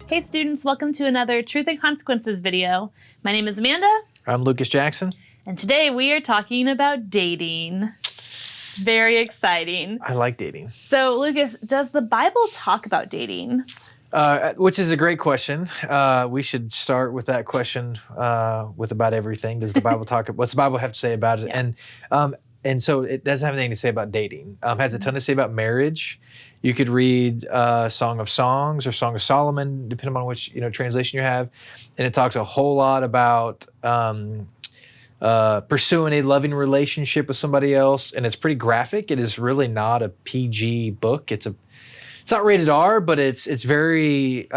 Hey students, welcome to another Truth and Consequences video. My name is Amanda. I'm Lucas Jackson. And today we are talking about dating. Very exciting. I like dating. So Lucas, does the Bible talk about dating? Which is a great question. We should start with that question with about everything. Does the Bible talk? What's the Bible have to say about it? Yeah. And so it doesn't have anything to say about dating. It has a ton to say about marriage. You could read Song of Songs or Song of Solomon, depending on which translation you have, and it talks a whole lot about pursuing a loving relationship with somebody else, and it's pretty graphic. It is really not a PG book. It's not rated R, but it's very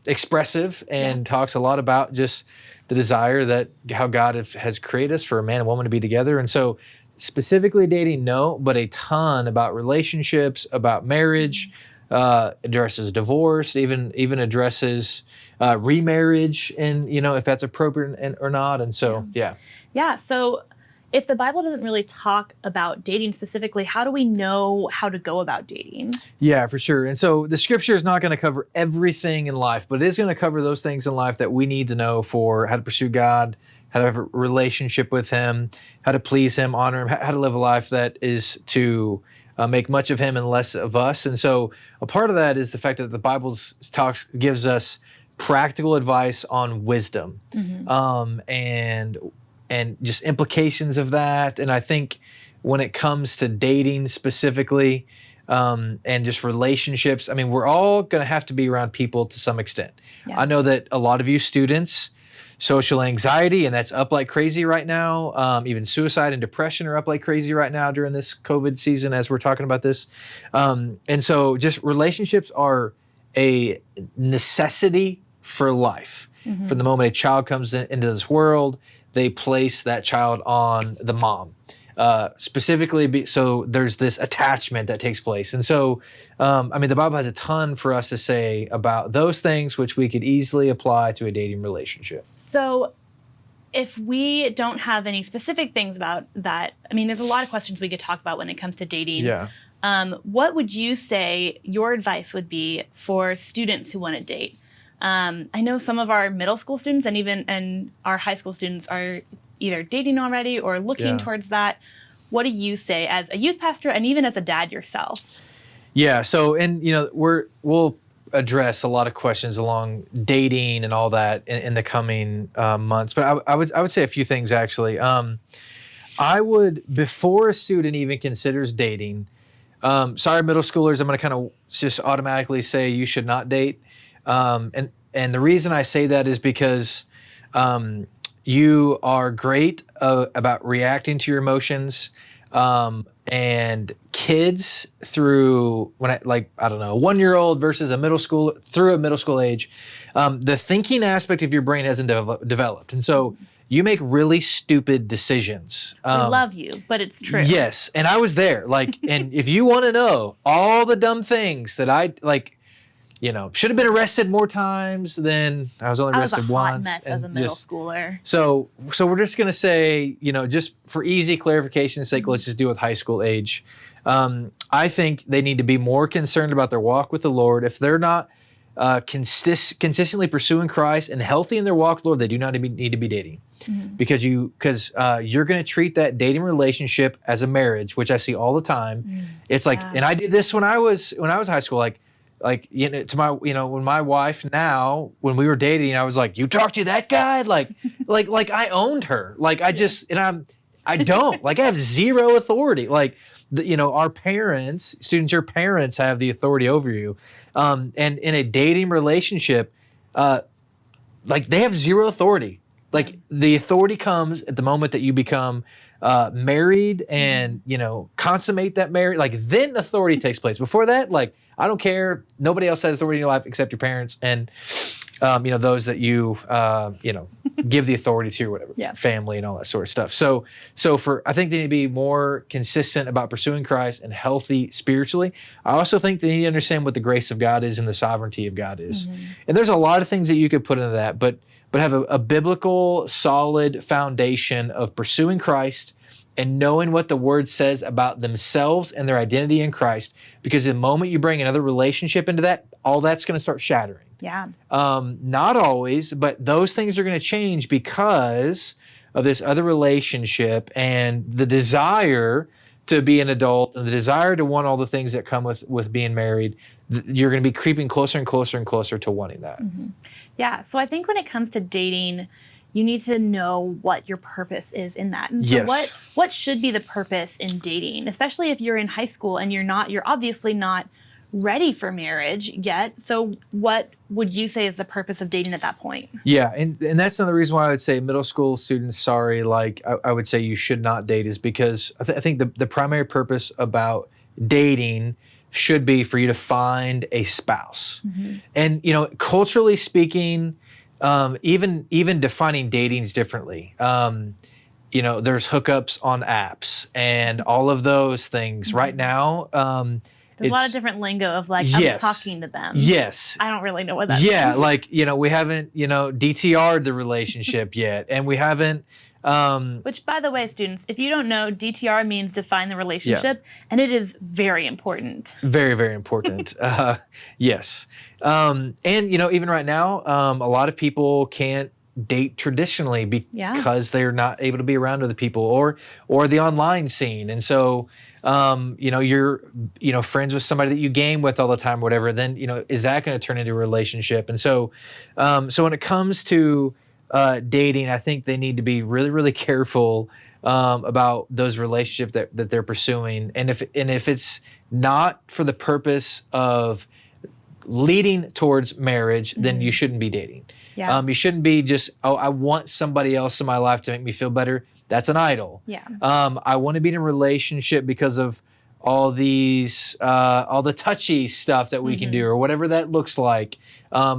expressive and talks a lot about just the desire that how God has created us for a man and woman to be together. And so specifically dating, no, but a ton about relationships, about marriage, addresses divorce, even addresses remarriage, and if that's appropriate or not. And so, yeah. Yeah, so if the Bible doesn't really talk about dating specifically, how do we know how to go about dating? Yeah, for sure. And so the scripture is not going to cover everything in life, but it is going to cover those things in life that we need to know for how to pursue God, how to have a relationship with Him, how to please Him, honor Him, how to live a life that is to make much of Him and less of us. And so a part of that is the fact that the Bible gives us practical advice on wisdom, and just implications of that. And I think when it comes to dating specifically, and just relationships, I mean, we're all going to have to be around people to some extent. Yeah. I know that a lot of you students, social anxiety, and that's up like crazy right now. Even suicide and depression are up like crazy right now during this COVID season as we're talking about this. And so just relationships are a necessity for life. Mm-hmm. From the moment a child comes into this world, they place that child on the mom. Specifically, so there's this attachment that takes place. And so, the Bible has a ton for us to say about those things, which we could easily apply to a dating relationship. So if we don't have any specific things about that, there's a lot of questions we could talk about when it comes to dating. Yeah. What would you say your advice would be for students who want to date? I know some of our middle school students and our high school students are either dating already or looking towards that. What do you say as a youth pastor and even as a dad yourself? Yeah. So, we'll address a lot of questions along dating and all that in the coming months. But I would say a few things actually. I would, before a student even considers dating, sorry, middle schoolers, I'm going to kind of just automatically say you should not date. And the reason I say that is because you are great about reacting to your emotions, and kids through a 1-year-old versus a middle school age, the thinking aspect of your brain hasn't developed, and so you make really stupid decisions. We love you, but it's true. Yes, and I was there. And if you want to know all the dumb things that I should have been arrested more times than I was only arrested once. I was a hot mess as a middle schooler. So we're just going to say, just for easy clarification's sake, let's just deal with high school age. I think they need to be more concerned about their walk with the Lord. If they're not consistently pursuing Christ and healthy in their walk with the Lord, they do not need to be dating. Mm-hmm. Because you're going to treat that dating relationship as a marriage, which I see all the time. Mm-hmm. It's like, and I did this when I was in high school, when my wife now, when we were dating, I was like, you talk to that guy? Like I owned her. I don't. I have zero authority. Our parents, students, your parents have the authority over you. And in a dating relationship, they have zero authority. The authority comes at the moment that you become married and, consummate that marriage. Then authority takes place. Before that, I don't care. Nobody else has authority in your life except your parents and, those that you, give the authority to or whatever, family and all that sort of stuff. So I think they need to be more consistent about pursuing Christ and healthy spiritually. I also think they need to understand what the grace of God is and the sovereignty of God is. Mm-hmm. And there's a lot of things that you could put into that, but have a biblical, solid foundation of pursuing Christ and knowing what the word says about themselves and their identity in Christ. Because the moment you bring another relationship into that, all that's going to start shattering. Yeah. Not always, but those things are going to change because of this other relationship and the desire to be an adult and the desire to want all the things that come with being married. You're going to be creeping closer and closer and closer to wanting that. Mm-hmm. Yeah. So I think when it comes to dating, you need to know what your purpose is in that. And so Yes. what should be the purpose in dating, especially if you're in high school and you're obviously not ready for marriage yet. So what would you say is the purpose of dating at that point? Yeah, and that's another reason why I would say middle school students, I would say you should not date is because I think the primary purpose about dating should be for you to find a spouse. Mm-hmm. And, culturally speaking, even defining datings differently. There's hookups on apps and all of those things. Mm-hmm. Right now, there's a lot of different lingo of Yes. I'm talking to them. Yes. I don't really know what that Yeah, means. we haven't, DTR'd the relationship yet. And we haven't. Which, by the way, students, if you don't know, DTR means define the relationship, and it is very important. Very, very important. Yes. And, even right now, a lot of people can't date traditionally because they're not able to be around other people or the online scene. And so, you're, friends with somebody that you game with all the time, or whatever, then, is that going to turn into a relationship? And so, when it comes to dating, I think they need to be really, really careful about those relationships that they're pursuing. And if it's not for the purpose of leading towards marriage, then you shouldn't be dating. Yeah. You shouldn't be just, I want somebody else in my life to make me feel better. That's an idol. Yeah. I want to be in a relationship because of all the touchy stuff that we can do, or whatever that looks like. I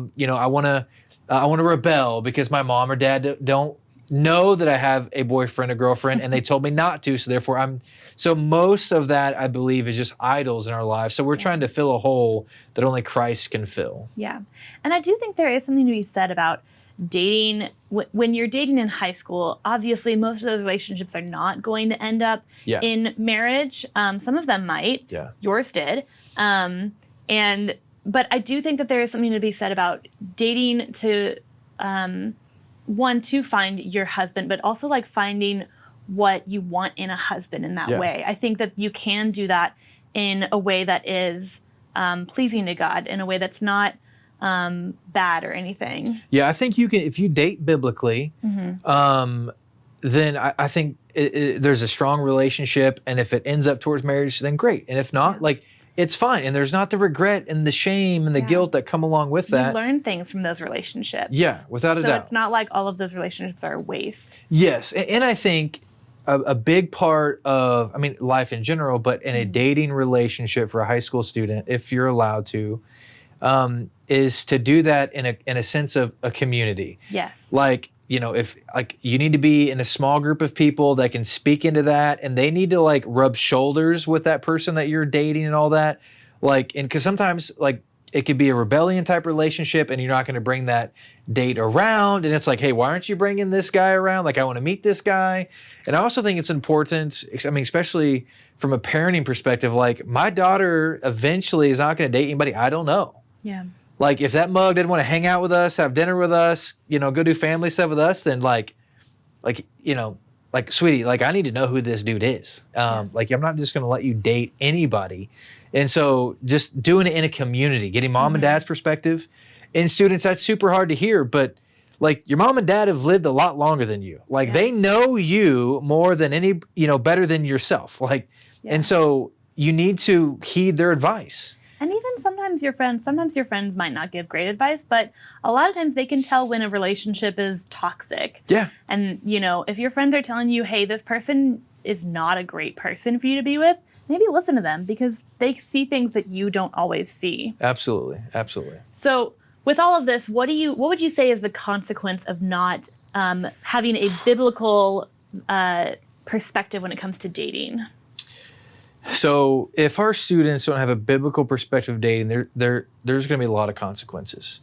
want to rebel because my mom or dad don't know that I have a boyfriend or girlfriend, and they told me not to. So therefore, so most of that, I believe, is just idols in our lives. So we're trying to fill a hole that only Christ can fill. Yeah. And I do think there is something to be said about dating. When you're dating in high school, obviously most of those relationships are not going to end up in marriage. Some of them might. Yeah. Yours did. But I do think that there is something to be said about dating to, one, to find your husband, but also finding what you want in a husband in that way. I think that you can do that in a way that is pleasing to God, in a way that's not bad or anything. Yeah, I think you can, if you date biblically, then I think there's a strong relationship, and if it ends up towards marriage, then great. And if not, it's fine. And there's not the regret and the shame and the guilt that come along with that. You learn things from those relationships. Yeah, without a doubt. So it's not like all of those relationships are a waste. Yes, and I think a big part of, life in general, but in a dating relationship for a high school student, if you're allowed to, is to do that in a sense of a community. Yes. If you need to be in a small group of people that can speak into that, and they need to rub shoulders with that person that you're dating and all that. And because sometimes it could be a rebellion type relationship, and you're not going to bring that date around. And it's hey, why aren't you bringing this guy around? I want to meet this guy. And I also think it's important, especially from a parenting perspective, my daughter eventually is not going to date anybody I don't know. Yeah. If that mug didn't want to hang out with us, have dinner with us, go do family stuff with us, then sweetie, I need to know who this dude is. I'm not just going to let you date anybody. And so just doing it in a community, getting mom and dad's perspective. And students, that's super hard to hear, but your mom and dad have lived a lot longer than you. They know you more than any, better than yourself. And so you need to heed their advice. And even sometimes your friends might not give great advice, but a lot of times they can tell when a relationship is toxic. Yeah. And, if your friends are telling you, hey, this person is not a great person for you to be with, maybe listen to them because they see things that you don't always see. Absolutely. Absolutely. So with all of this, what would you say is the consequence of not having a biblical perspective when it comes to dating? So if our students don't have a biblical perspective of dating, there's going to be a lot of consequences.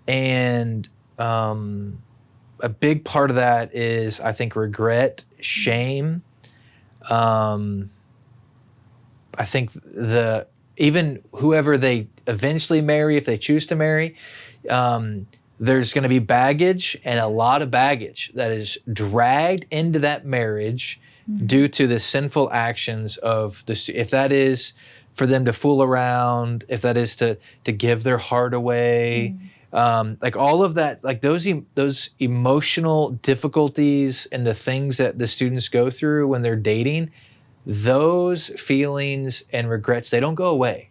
And a big part of that is, I think, regret, shame, I think even whoever they eventually marry, if they choose to marry, there's going to be baggage, and a lot of baggage that is dragged into that marriage due to the sinful actions of if that is for them to fool around, if that is to give their heart away, like all of that, like those emotional difficulties and the things that the students go through when they're dating, those feelings and regrets, they don't go away.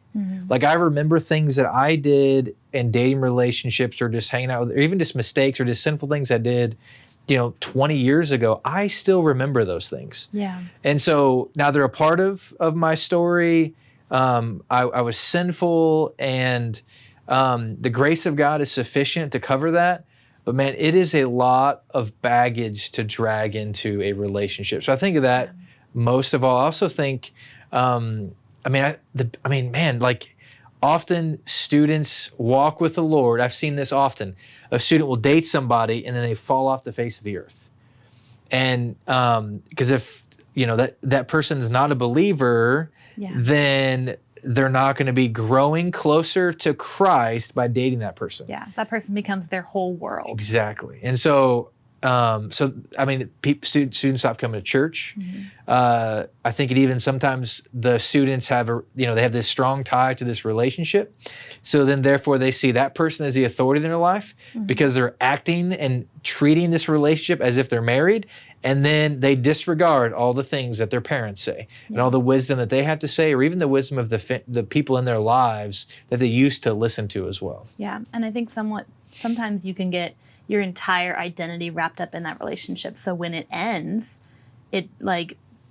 Like I remember things that I did in dating relationships or just hanging out with, or even just mistakes or just sinful things I did, 20 years ago. I still remember those things. Yeah. And so now they're a part of my story. I was sinful, and the grace of God is sufficient to cover that. But man, it is a lot of baggage to drag into a relationship. So I think of that most of all. I also think, man, like often students walk with the Lord. I've seen this often. A student will date somebody and then they fall off the face of the earth. And because if that person is not a believer, then they're not going to be growing closer to Christ by dating that person. Yeah, that person becomes their whole world. Exactly. And so, students stop coming to church. I think it even sometimes the students have they have this strong tie to this relationship. So then therefore they see that person as the authority in their life because they're acting and treating this relationship as if they're married. And then they disregard all the things that their parents say and all the wisdom that they have to say, or even the wisdom of the people in their lives that they used to listen to as well. Yeah, and I think sometimes you can get your entire identity wrapped up in that relationship. So when it ends,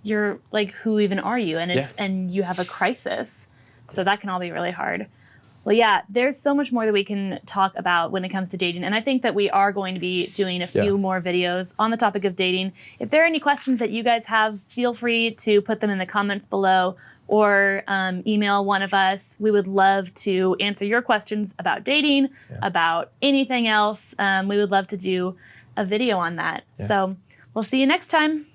you're like, who even are you? And and you have a crisis. So that can all be really hard. Well, yeah, there's so much more that we can talk about when it comes to dating. And I think that we are going to be doing a few more videos on the topic of dating. If there are any questions that you guys have, feel free to put them in the comments below or email one of us. We would love to answer your questions about dating, about anything else. We would love to do a video on that. So we'll see you next time.